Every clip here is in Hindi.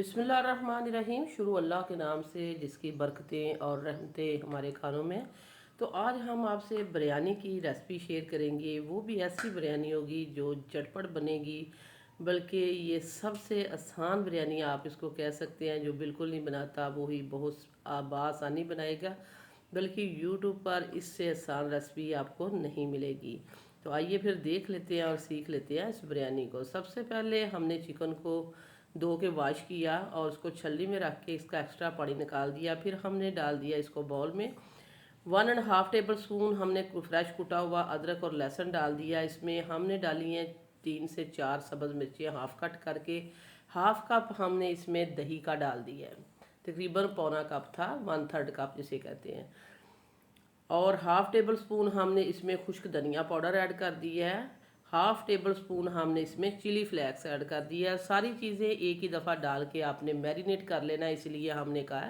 बिस्मिल्लाहिर्रहमानिर्रहीम। शुरू अल्लाह के नाम से जिसकी बरकतें और रहमतें हमारे खानों में। तो आज हम आपसे बिरयानी की रेसिपी शेयर करेंगे। वो भी ऐसी बिरयानी होगी जो झटपट बनेगी, बल्कि ये सबसे आसान बिरयानी आप इसको कह सकते हैं। जो बिल्कुल नहीं बनाता वो ही बहुत आसानी बनाएगा, बल्कि यूट्यूब पर इससे आसान रेसिपी आपको नहीं मिलेगी। तो आइए फिर देख लेते हैं और सीख लेते हैं इस बिरयानी को। सबसे पहले हमने चिकन को धो के वॉश किया और उसको छलनी में रख के इसका एक्स्ट्रा पानी निकाल दिया। फिर हमने डाल दिया इसको बाउल में। 1.5 टेबल स्पून हमने फ्रेश कुटा हुआ अदरक और लहसुन डाल दिया। इसमें हमने डाली हैं 3 से 4 सब्ज़ मिर्चें हाफ कट करके। हाफ कप हमने इसमें दही का डाल दिया है, तकरीबन पौना कप था, 1/3 कप जिसे कहते हैं। और हाफ टेबल स्पून हमने इसमें खुश्क धनिया पाउडर ऐड कर दिया है। हाफ टेबल स्पून हमने इसमें चिली फ्लेक्स ऐड कर दिया है। सारी चीज़ें एक ही दफ़ा डाल के आपने मैरिनेट कर लेना, इसलिए हमने कहा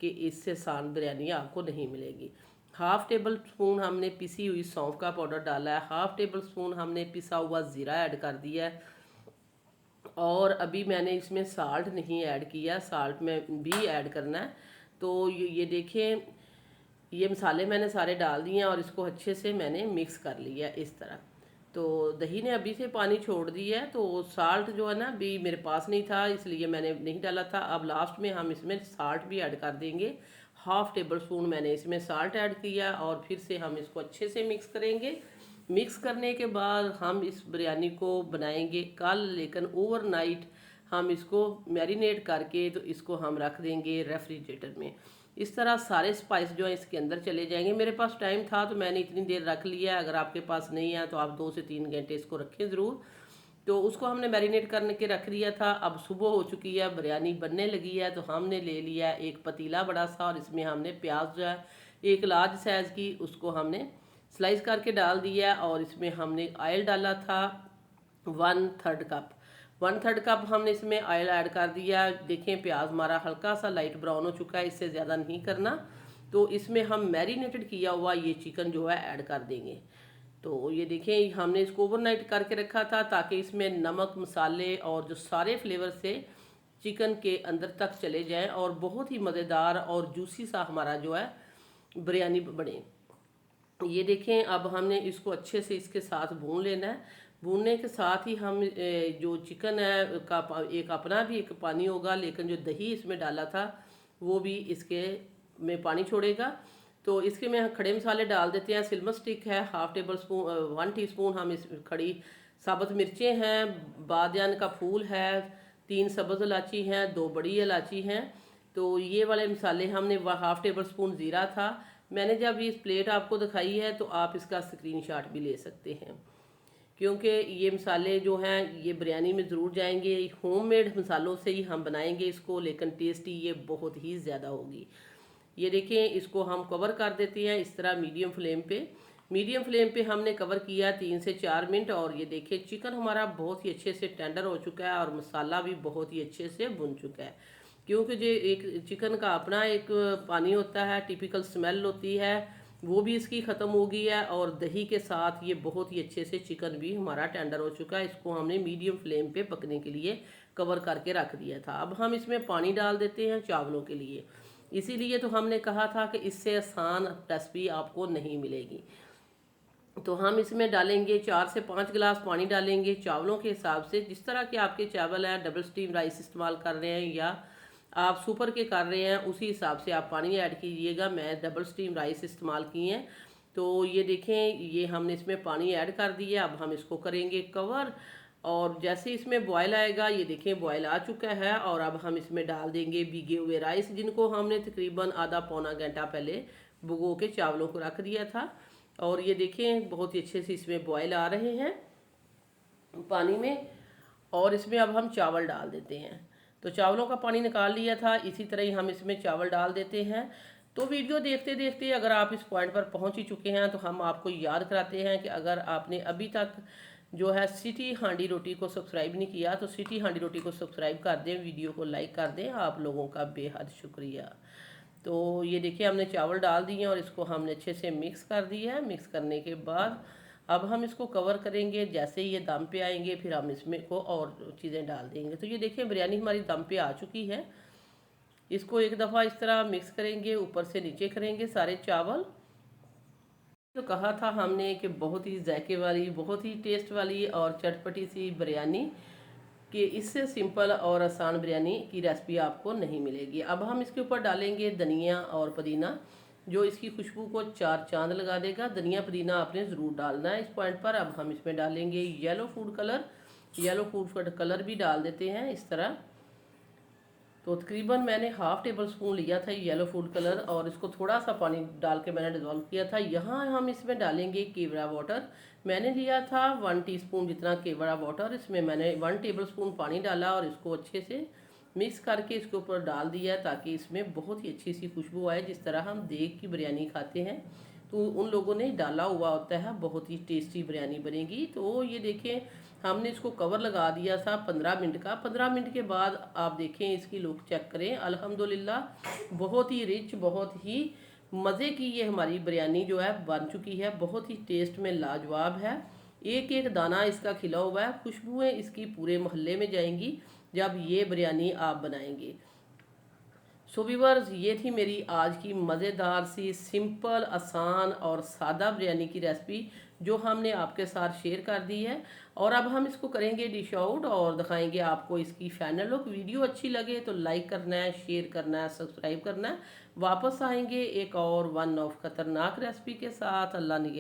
कि इससे आसान बिरयानी आपको नहीं मिलेगी। हाफ टेबल स्पून हमने पिसी हुई सौंफ का पाउडर डाला है। हाफ टेबल स्पून हमने पिसा हुआ ज़ीरा ऐड कर दिया है। और अभी मैंने इसमें साल्ट नहीं ऐड किया, साल्ट में भी ऐड करना है। तो ये देखें, ये मसाले मैंने सारे डाल दिए हैं और इसको अच्छे से मैंने मिक्स कर लिया इस तरह। तो दही ने अभी से पानी छोड़ दिया है। तो साल्ट जो है ना, अभी मेरे पास नहीं था इसलिए मैंने नहीं डाला था। अब लास्ट में हम इसमें साल्ट भी ऐड कर देंगे। हाफ टेबल स्पून मैंने इसमें साल्ट ऐड किया और फिर से हम इसको अच्छे से मिक्स करेंगे। मिक्स करने के बाद हम इस बिरयानी को बनाएंगे कल, लेकिन ओवरनाइट हम इसको मैरिनेट करके तो इसको हम रख देंगे रेफ्रिजरेटर में। इस तरह सारे स्पाइस जो है इसके अंदर चले जाएंगे। मेरे पास टाइम था तो मैंने इतनी देर रख लिया है। अगर आपके पास नहीं है तो आप 2 से 3 घंटे इसको रखें ज़रूर। तो उसको हमने मैरिनेट करने के रख दिया था। अब सुबह हो चुकी है, बिरयानी बनने लगी है। तो हमने ले लिया एक पतीला बड़ा सा और इसमें हमने प्याज जो है एक लार्ज साइज़ की, उसको हमने स्लाइस करके डाल दिया। और इसमें हमने ऑयल डाला था 1/3 कप। 1/3 कप हमने इसमें ऑयल ऐड कर दिया। देखें प्याज हमारा हल्का सा लाइट ब्राउन हो चुका है, इससे ज़्यादा नहीं करना। तो इसमें हम मैरिनेटेड किया हुआ ये चिकन जो है ऐड कर देंगे। तो ये देखें, हमने इसको ओवरनाइट करके रखा था ताकि इसमें नमक मसाले और जो सारे फ्लेवर से चिकन के अंदर तक चले जाएं और बहुत ही मज़ेदार और जूसी सा हमारा जो है बिरयानी बने। ये देखें, अब हमने इसको अच्छे से इसके साथ भून लेना है। भूनने के साथ ही हम जो चिकन है का एक अपना भी एक पानी होगा, लेकिन जो दही इसमें डाला था वो भी इसके में पानी छोड़ेगा। तो इसके में खड़े मसाले डाल देते हैं। सिल्वर स्टिक है हाफ टेबल स्पून, 1 टीस्पून हम इस खड़ी साबुत मिर्चें हैं, बादियान का फूल है, 3 सब्ज़ इलायची हैं, 2 बड़ी इलायची हैं। तो ये वाले मसाले हमने हाफ टेबल स्पून ज़ीरा था। मैंने जब ये प्लेट आपको दिखाई है तो आप इसका स्क्रीनशॉट भी ले सकते हैं, क्योंकि ये मसाले जो हैं ये बिरयानी में ज़रूर जाएंगे। होममेड मसालों से ही हम बनाएंगे इसको, लेकिन टेस्टी ये बहुत ही ज़्यादा होगी। ये देखें, इसको हम कवर कर देते हैं इस तरह मीडियम फ्लेम पे। मीडियम फ्लेम पे हमने कवर किया 3 से 4 मिनट। और ये देखें, चिकन हमारा बहुत ही अच्छे से टेंडर हो चुका है और मसाला भी बहुत ही अच्छे से भुन चुका है। क्योंकि जो एक चिकन का अपना एक पानी होता है, टिपिकल स्मेल होती है, वो भी इसकी ख़त्म हो गई है। और दही के साथ ये बहुत ही अच्छे से चिकन भी हमारा टेंडर हो चुका है। इसको हमने मीडियम फ्लेम पे पकने के लिए कवर करके रख दिया था। अब हम इसमें पानी डाल देते हैं चावलों के लिए। इसीलिए तो हमने कहा था कि इससे आसान रेसिपी आपको नहीं मिलेगी। तो हम इसमें डालेंगे 4 से 5 गिलास पानी डालेंगे चावलों के हिसाब से। जिस तरह के आपके चावल हैं, डबल स्टीम राइस इस्तेमाल कर रहे हैं या आप सुपर के कर रहे हैं, उसी हिसाब से आप पानी ऐड कीजिएगा। मैं डबल स्टीम राइस इस्तेमाल किए हैं। तो ये देखें, ये हमने इसमें पानी ऐड कर दिया। अब हम इसको करेंगे कवर। और जैसे इसमें बॉयल आएगा, ये देखें बॉयल आ चुका है। और अब हम इसमें डाल देंगे भीगे हुए राइस, जिनको हमने तकरीबन आधा पौना घंटा पहले भिगो के चावलों को रख दिया था। और ये देखें, बहुत ही अच्छे से इसमें बॉयल आ रहे हैं पानी में। और इसमें अब हम चावल डाल देते हैं। तो चावलों का पानी निकाल लिया था, इसी तरह ही हम इसमें चावल डाल देते हैं। तो वीडियो देखते देखते अगर आप इस पॉइंट पर पहुंच ही चुके हैं तो हम आपको याद कराते हैं कि अगर आपने अभी तक जो है सिटी हांडी रोटी को सब्सक्राइब नहीं किया तो सिटी हांडी रोटी को सब्सक्राइब कर दें, वीडियो को लाइक कर दें। आप लोगों का बेहद शुक्रिया। तो ये देखिए, हमने चावल डाल दिए और इसको हमने अच्छे से मिक्स कर दिया है। मिक्स करने के बाद अब हम इसको कवर करेंगे, जैसे ही ये दम पे आएंगे फिर हम इसमें को और चीज़ें डाल देंगे। तो ये देखिए बिरयानी हमारी दम पे आ चुकी है। इसको एक दफ़ा इस तरह मिक्स करेंगे, ऊपर से नीचे करेंगे सारे चावल। तो कहा था हमने कि बहुत ही जायके वाली, बहुत ही टेस्ट वाली और चटपटी सी बिरयानी, कि इससे सिंपल और आसान बिरयानी की रेसिपी आपको नहीं मिलेगी। अब हम इसके ऊपर डालेंगे धनिया और पुदीना, जो इसकी खुशबू को चार चांद लगा देगा। धनिया पुदीना आपने ज़रूर डालना है इस पॉइंट पर। अब हम इसमें डालेंगे yellow food colour, yellow food colour भी डाल देते हैं इस तरह। तो तकरीबन मैंने हाफ़ टेबल स्पून लिया था येलो फूड कलर, और इसको थोड़ा सा पानी डाल के मैंने डिज़ोल्व किया था। यहाँ हम इसमें डालेंगे केवड़ा वाटर। मैंने लिया था 1 टीस्पून जितना केवड़ा वाटर। इसमें मैंने 1 टेबल स्पून पानी डाला और इसको अच्छे से मिक्स करके इसके ऊपर डाल दिया, ताकि इसमें बहुत ही अच्छी सी खुशबू आए। जिस तरह हम देग की बिरयानी खाते हैं तो उन लोगों ने डाला हुआ होता है, बहुत ही टेस्टी बिरयानी बनेगी। तो ये देखें, हमने इसको कवर लगा दिया था 15 मिनट का। 15 मिनट के बाद आप देखें, इसकी लुक चेक करें, अल्हम्दुलिल्लाह बहुत ही रिच, बहुत ही मज़े की ये हमारी बिरयानी जो है बन चुकी है। बहुत ही टेस्ट में लाजवाब है, एक एक दाना इसका खिला हुआ है। खुशबुएं इसकी पूरे मोहल्ले में जाएंगी जब ये बिरयानी आप बनाएंगे। सो व्यूअर्स, ये थी मेरी आज की मज़ेदार सी, सिंपल, आसान और सादा बिरयानी की रेसिपी, जो हमने आपके साथ शेयर कर दी है। और अब हम इसको करेंगे डिश आउट और दिखाएंगे आपको इसकी फाइनल लुक। वीडियो अच्छी लगे तो लाइक करना है, शेयर करना है, सब्सक्राइब करना है। वापस आएंगे एक और वन ऑफ खतरनाक रेसिपी के साथ। अल्लाह निगह।